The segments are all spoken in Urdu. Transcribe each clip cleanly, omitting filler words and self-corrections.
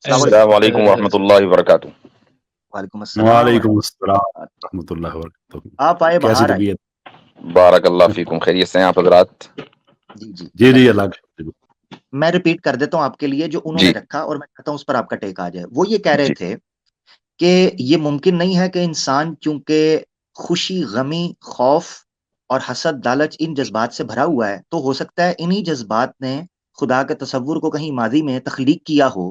السلام السلام علیکم علیکم ورحمۃ اللہ وبرکاتہ۔ وعلیکم السلام وعلیکم ورحمۃ السلام اللہ۔ ورحمۃ اللہ وبرکاتہ۔ آپ آئے کیسی باہر آئیے۔ طبیعت؟ بارک اللہ فیکم، خیریت سے ہیں آپ حضرات؟ جی جی جی جی، الحمد اللہ للہ۔ کا شکر۔ میں ریپیٹ کر دیتا ہوں آپ کے لیے جو انہوں نے جی رکھا، اور میں چاہتا ہوں اس پر آپ کا ٹیک آ جائے۔ وہ یہ کہہ رہے جی تھے کہ یہ ممکن نہیں ہے کہ انسان چونکہ خوشی، غمی، خوف اور حسد، لالچ ان جذبات سے بھرا ہوا ہے، تو ہو سکتا ہے انہی جذبات نے خدا کے تصور کو کہیں ماضی میں تخلیق کیا ہو،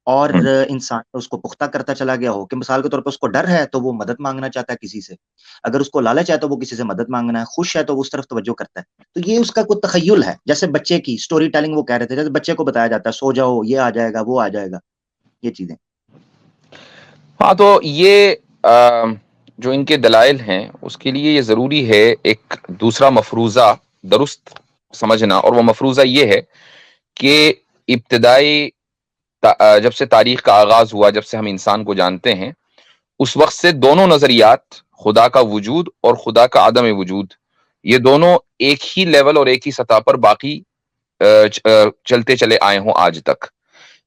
اور ہم، انسان اس کو پختہ کرتا چلا گیا ہو، کہ مثال کے طور پہ اس کو ڈر ہے تو وہ مدد مانگنا چاہتا ہے کسی سے، اگر اس کو لالچ ہے تو وہ کسی سے مدد مانگنا ہے، خوش ہے تو وہ اس طرف توجہ کرتا ہے۔ تو یہ اس کا کوئی تخیل ہے، جیسے بچے کی سٹوری ٹیلنگ وہ کہہ رہے تھے، جیسے بچے کو بتایا جاتا ہے سو جاؤ، یہ آ جائے گا، وہ آ جائے گا، یہ چیزیں۔ ہاں تو یہ جو ان کے دلائل ہیں اس کے لیے یہ ضروری ہے ایک دوسرا مفروضہ درست سمجھنا، اور وہ مفروضہ یہ ہے کہ ابتدائی جب سے تاریخ کا آغاز ہوا، جب سے ہم انسان کو جانتے ہیں، اس وقت سے دونوں نظریات، خدا کا وجود اور خدا کا عدم وجود، یہ دونوں ایک ہی لیول اور ایک ہی سطح پر باقی چلتے چلے آئے ہوں آج تک۔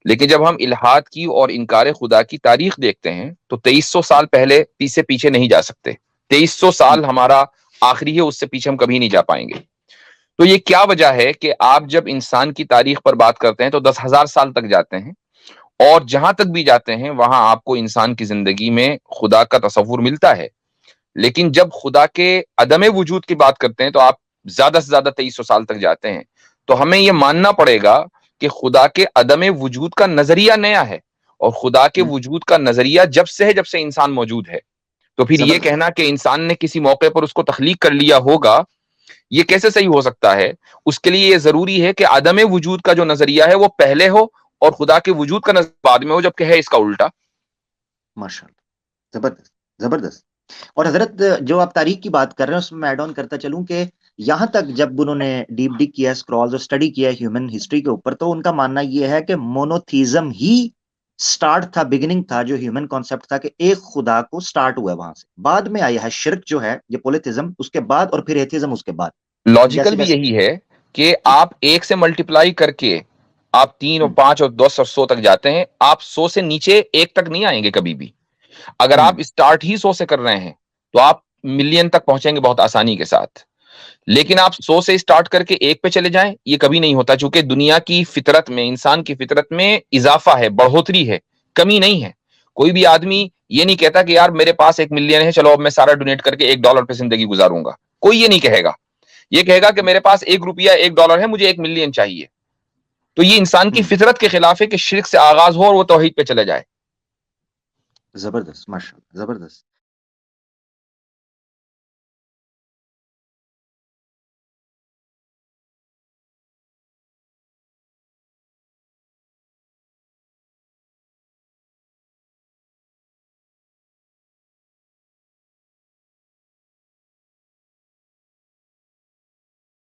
لیکن جب ہم الحاد کی اور انکار خدا کی تاریخ دیکھتے ہیں تو 2300 سال پہلے سے پیچھے نہیں جا سکتے۔ 2300 سال ہمارا آخری ہے، اس سے پیچھے ہم کبھی نہیں جا پائیں گے۔ تو یہ کیا وجہ ہے کہ آپ جب انسان کی تاریخ پر بات کرتے ہیں تو 10,000 سال تک جاتے ہیں، اور جہاں تک بھی جاتے ہیں وہاں آپ کو انسان کی زندگی میں خدا کا تصور ملتا ہے۔ لیکن جب خدا کے عدم وجود کی بات کرتے ہیں تو آپ زیادہ سے زیادہ 2300 سال تک جاتے ہیں۔ تو ہمیں یہ ماننا پڑے گا کہ خدا کے عدم وجود کا نظریہ نیا ہے، اور خدا کے وجود کا نظریہ جب سے ہے، جب سے انسان موجود ہے۔ تو پھر یہ زبردست۔ کہنا کہ انسان نے کسی موقع پر اس کو تخلیق کر لیا ہوگا، یہ کیسے صحیح ہو سکتا ہے؟ اس کے لیے یہ ضروری ہے کہ عدم وجود کا جو نظریہ ہے وہ پہلے ہو، اور خدا کے وجود کا نظریہ بعد میں ہو، جبکہ ہے اس کا الٹا۔ ماشاء اللہ، زبردست زبردست۔ اور حضرت جو آپ تاریخ کی بات کر رہے ہیں اس میں میں ایڈ آن کرتا چلوں کہ یہاں تک جب انہوں نے ڈیپ ڈگ کیا، اسکرالز اور اسٹڈی کیا ہیومن ہسٹری کے اوپر، تو ان کا ماننا یہ ہے کہ مونوتھیزم ہی سٹارٹ تھا، بگننگ تھا، جو ہیومن کانسیپٹ تھا کہ ایک خدا کو سٹارٹ ہوا ہے وہاں سے، بعد میں آیا ہے شرک جو ہے، یہ پولیتھزم اس کے بعد، اور پھر ایتھزم اس کے بعد۔ لاجیکل جیسے بھی جیسے یہی ہے کہ جی آپ ایک سے ملٹیپلائی کر کے آپ 3 اور 5 اور 10 اور 100 تک جاتے ہیں، آپ 100 سے نیچے ایک تک نہیں آئیں گے کبھی بھی۔ اگر آپ اسٹارٹ ہی 100 سے کر رہے ہیں تو آپ ملین تک پہنچیں گے بہت آسانی کے ساتھ، لیکن آپ 100 سے اسٹارٹ کر کے ایک پہ چلے جائیں، یہ کبھی نہیں ہوتا، چونکہ دنیا کی فطرت میں، انسان کی فطرت میں اضافہ ہے، بڑھوتری ہے، کمی نہیں ہے۔ کوئی بھی آدمی یہ نہیں کہتا کہ یار میرے پاس 1 ملین ہے، چلو اب میں سارا ڈونیٹ کر کے $1 پہ زندگی گزاروں گا، کوئی یہ نہیں کہے گا۔ یہ کہے گا کہ میرے پاس 1 روپیہ $1 ہے، مجھے 1 ملین چاہیے۔ تو یہ انسان کی فطرت کے خلاف ہے کہ شرک سے آغاز ہو اور وہ توحید پہ چلے جائے۔ زبردست، ماشاء اللہ، زبردست۔